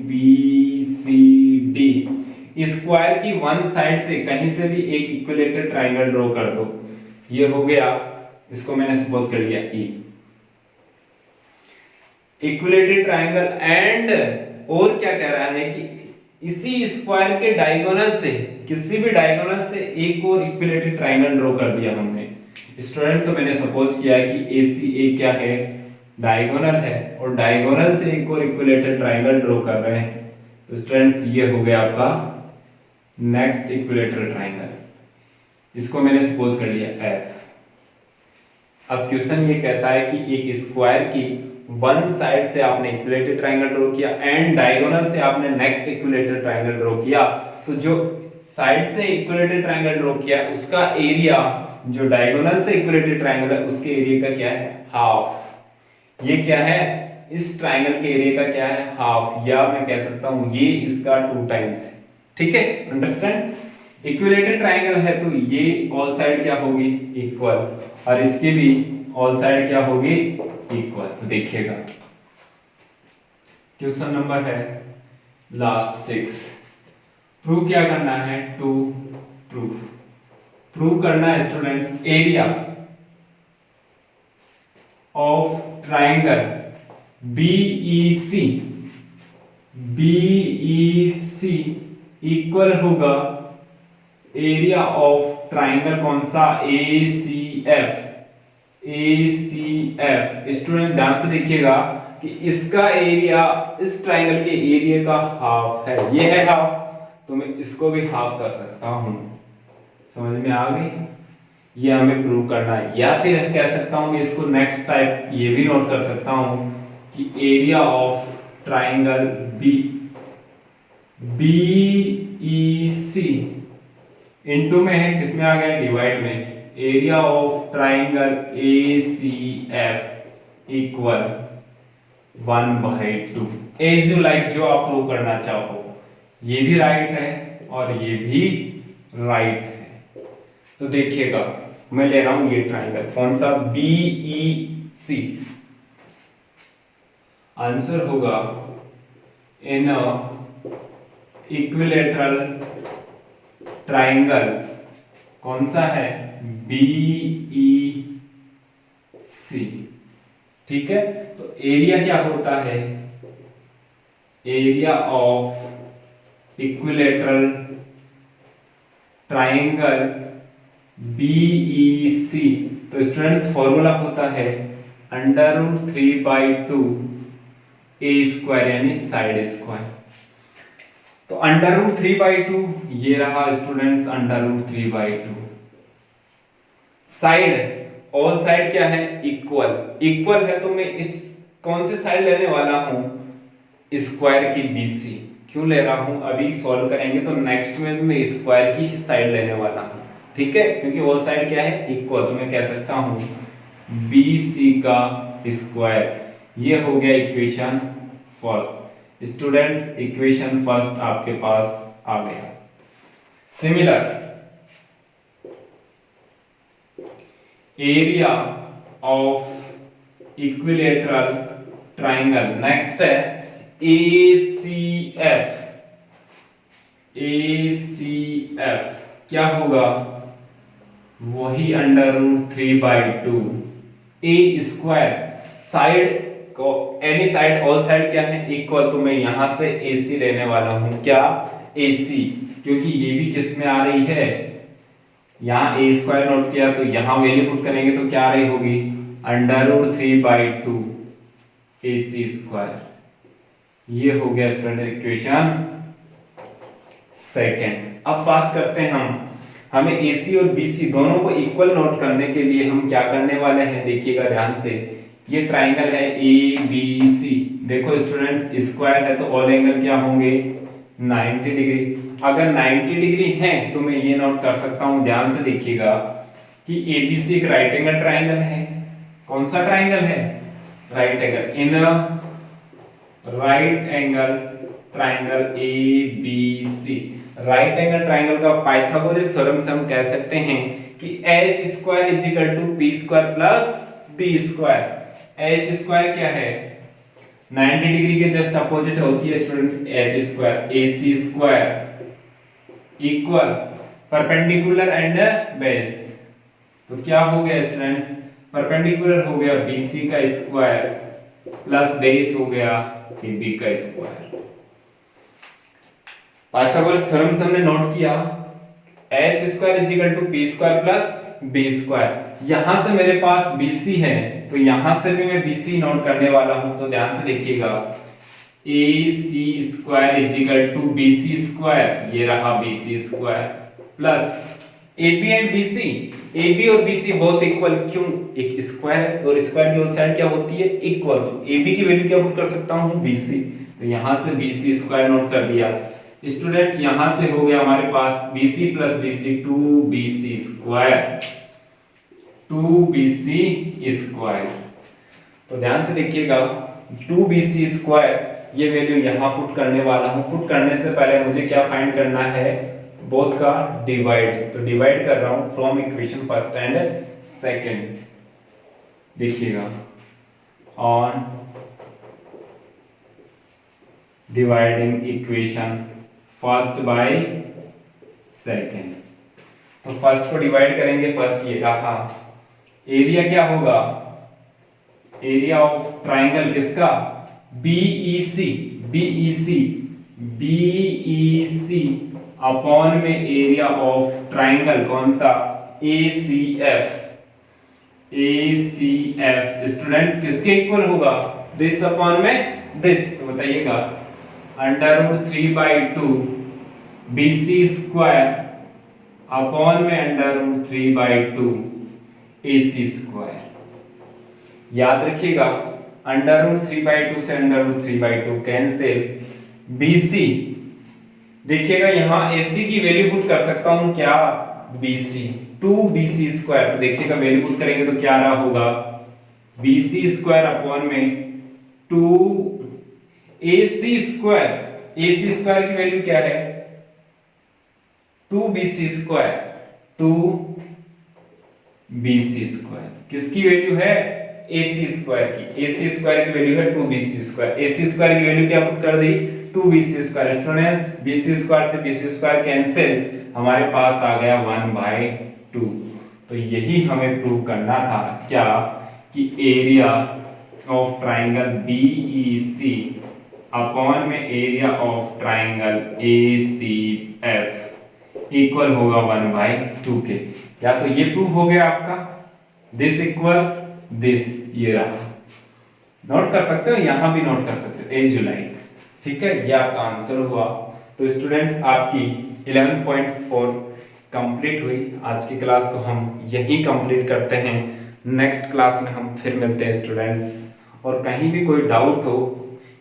B C D. Square की वन साइड से कहीं से भी एक इक्विलेटरल ट्राइंगल ड्रॉ कर दो। ये हो गया, इसको मैंने सपोज कर लिया ई इक्विलेटरल ट्राइंगल। एंड और क्या कह रहा है कि इसी स्क्वायर के डायगोनल से, किसी भी डायगोनल से एक और इक्विलेटरल ट्राइंगल ड्रॉ कर दिया हमने। स्टूडेंट तो मैंने सपोज किया कि ACA क्या है, डायगोनल है, और डायगोनल से एक और इक्विलेटरल ट्राइंगल ड्रॉ कर रहे हैं। तो स्टूडेंट्स ये हो गया आपका नेक्स्ट इक्विलेटरल ट्राइंगल। इसको मैंने सपोज कर लिया F। अब क्वेश्चन ये कहता है कि एक स्क्वायर की वन साइड से आपने इक्विलेटरल ट्राइंगल ड्रॉ किया एंड डायगोनल से आपने नेक्स्ट इक्विलेटरल ट्राइंगल ड्रॉ किया। तो जो साइड से इक्विलेटरल ट्राइंगल ड्रॉ किया उसका एरिया, जो डायगोनल से इक्विलेटरल ट्राइंगल है उसके एरिया का क्या है, हाफ। ये क्या है, इस ट्राइंगल के एरिया का क्या है, हाफ। या मैं कह सकता हूं ये इसका 2 टाइम्स है। ठीक है, अंडरस्टैंड। इक्विलेटरल ट्राइंगल है तो ये ऑल साइड क्या होगी, इक्वल, और इसकी भी ऑल साइड क्या होगी, इक्वल। तो देखिएगा क्वेश्चन नंबर है लास्ट 6। प्रूव क्या करना है, टू प्रूव करना है students area of triangle BEC equal होगा एरिया ऑफ ट्राइंगल कौन सा, ACF। स्टूडेंट ध्यान से देखिएगा कि इसका एरिया इस ट्राइंगल के एरिया का हाफ है। ये है हाफ, तो मैं इसको भी हाफ कर सकता हूं। समझ में आ गई, ये हमें प्रूव करना है। या फिर कह सकता हूं इसको नेक्स्ट टाइप ये भी नोट कर सकता हूं कि area of triangle BEC into में है, किसमें आ गया, डिवाइड में। Area of triangle ACF equal 1/2। As you like, जो आप प्रूव करना चाहो। ये भी राइट है और ये भी राइट है। तो देखिएगा मैं ले रहा हूं ये ट्राइंगल कौन सा, BEC। आंसर होगा इन इक्विलेटरल ट्राइंगल कौन सा है, BEC। ठीक है, तो एरिया क्या होता है, area of equilateral triangle BEC। तो स्टूडेंट्स फॉर्मूला होता है √3/2 A स्क्वायर यानी साइड स्क्वायर। तो √3/2 ये रहा स्टूडेंट्स, √3/2। साइड, ऑल साइड क्या है, इक्वल। इक्वल है तो मैं इस कौन से साइड लेने वाला हूं, स्क्वायर की BC क्यों ले रहा हूं, अभी सॉल्व करेंगे तो नेक्स्ट में मैं स्क्वायर की ही साइड लेने वाला हूं, ठीक है, क्योंकि वो साइड क्या है इक्वल, तो मैं कह सकता हूं BC का स्क्वायर। ये हो गया equation first. Students equation first आपके पास आ गया। Similar area of equilateral triangle, next है ACF। ACF क्या होगा, वही √3/2 ए स्क्वायर, साइड को एनी साइड ऑल साइड क्या है इक्वल, तो मैं यहां से AC लेने वाला हूं, क्या AC, क्योंकि ये भी किस में आ रही है, यहाँ a स्क्वायर नोट किया तो यहाँ वैल्यू पुट करेंगे तो क्या आ रही होगी √3/2 AC स्क्वायर। ये हो गया स्टूडेंट इक्वेशन सेकंड। अब बात करते हैं हमें AC और BC दोनों को इक्वल नोट करने के लिए हम क्या करने वाले हैं, देखिएगा ध्यान से। ये ट्राइंगल है ABC, देखो स्टूडेंट्स स्क्वायर है तो ऑल एंगल क्या होंगे 90 डिग्री। अगर 90 डिग्री है तो मैं ये नोट कर सकता हूं, ध्यान से देखिएगा कि ABC एक राइट एंगल ट्राइंगल है। कौन सा ट्राइंगल है, right angle, in right angle triangle ABC। Right angle triangle का पाइथागोरस थ्योरम से हम कह सकते हैं कि H square is equal to P square plus B square. H square क्या है 90 डिग्री के जस्ट अपोजिट होती है student H square, AC square equal perpendicular and base. तो क्या हो गया स्टूडेंट्स, परपेंडिकुलर हो गया BC का स्क्वायर प्लस बेस हो गया AB का स्क्वायर। पाइथागोरस थ्योरम से हमने नोट किया H square is equal to P square plus B square. यहां से मेरे पास BC है तो यहां से भी मैं BC नोट करने वाला हूं, तो ध्यान से देखिएगा AC square is equal to BC square, ये रहा BC square plus AB and BC। AB और BC बहुत इक्वल, क्यों, एक स्क्वायर और स्क्वायर की साइड क्या होती है इक्वल, तो AB की वैल्यू क्या पुट कर सकता हूं BC, तो यहां से BC स्क्वायर नोट कर दिया। स्टूडेंट्स यहां से हो गया हमारे पास BC plus BC 2BC square, 2BC square. तो ध्यान से देखिएगा 2BC स्क्वायर, ये वैल्यू यहां पुट करने वाला हूं। पुट करने से पहले मुझे क्या फाइंड करना है, बोथ का डिवाइड, तो डिवाइड कर रहा हूं from equation first and second. देखिएगा on dividing equation first by second, तो फर्स्ट को डिवाइड करेंगे, फर्स्ट ये रहा। एरिया क्या होगा, एरिया ऑफ ट्राइंगल किसका BEC, BEC, BEC अपॉन में एरिया ऑफ ट्राइंगल कौन सा ACF, ACF स्टूडेंट्स किसके इक्वल होगा, दिस अपॉन में दिस, तो बताइएगा √3/2 BC स्क्वायर अपॉन में √3/2 AC स्क्वायर। याद रखिएगा √3/2 से √3/2 कैंसिल, BC देखिएगा यहां AC की वैल्यू पुट कर सकता हूं, क्या BC 2BC स्क्वायर, तो देखिएगा वैल्यू पुट करेंगे तो क्या रहा होगा BC स्क्वायर अपॉन में 2 AC स्क्वायर। AC स्क्वायर की वैल्यू क्या है 2BC स्क्वायर, 2BC स्क्वायर किसकी वैल्यू है AC स्क्वायर की, AC स्क्वायर की वैल्यू है 2BC स्क्वायर। AC स्क्वायर की वैल्यू क्या पुट कर दी 2BC square. Students BC square से BC स्क्वायर कैंसिल, हमारे पास आ गया 1/2। तो यही हमें प्रूव करना था, क्या कि area of triangle BEC upon में area of triangle ACF equal होगा 1/2 के। या तो ये प्रूफ हो गया आपका, दिस इक्वल दिस, ये रहा। नोट कर सकते हो, यहां भी नोट कर सकते हो 8 जुलाई, ठीक है, ये आपका आंसर हुआ। तो स्टूडेंट्स आपकी 11.4 कंप्लीट हुई। आज की क्लास को हम यहीं कंप्लीट करते हैं, नेक्स्ट क्लास में हम फिर मिलते हैं स्टूडेंट्स। और कहीं भी कोई डाउट हो,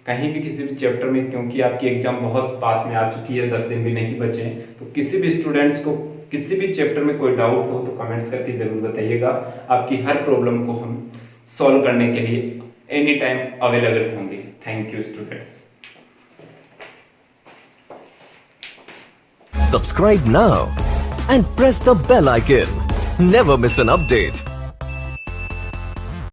कहीं भी किसी भी चैप्टर में, क्योंकि आपकी एग्जाम बहुत पास में आ चुकी है, 10 दिन भी नहीं बचे हैं, तो किसी भी स्टूडेंट्स को किसी भी चैप्टर में कोई डाउट हो तो कमेंट्स करके जरूर बताइएगा। आपकी हर प्रॉब्लम को हम सॉल्व करने के लिए एनी टाइम अवेलेबल होंगे। Thank you students. Subscribe now and press the bell icon. Never miss an update.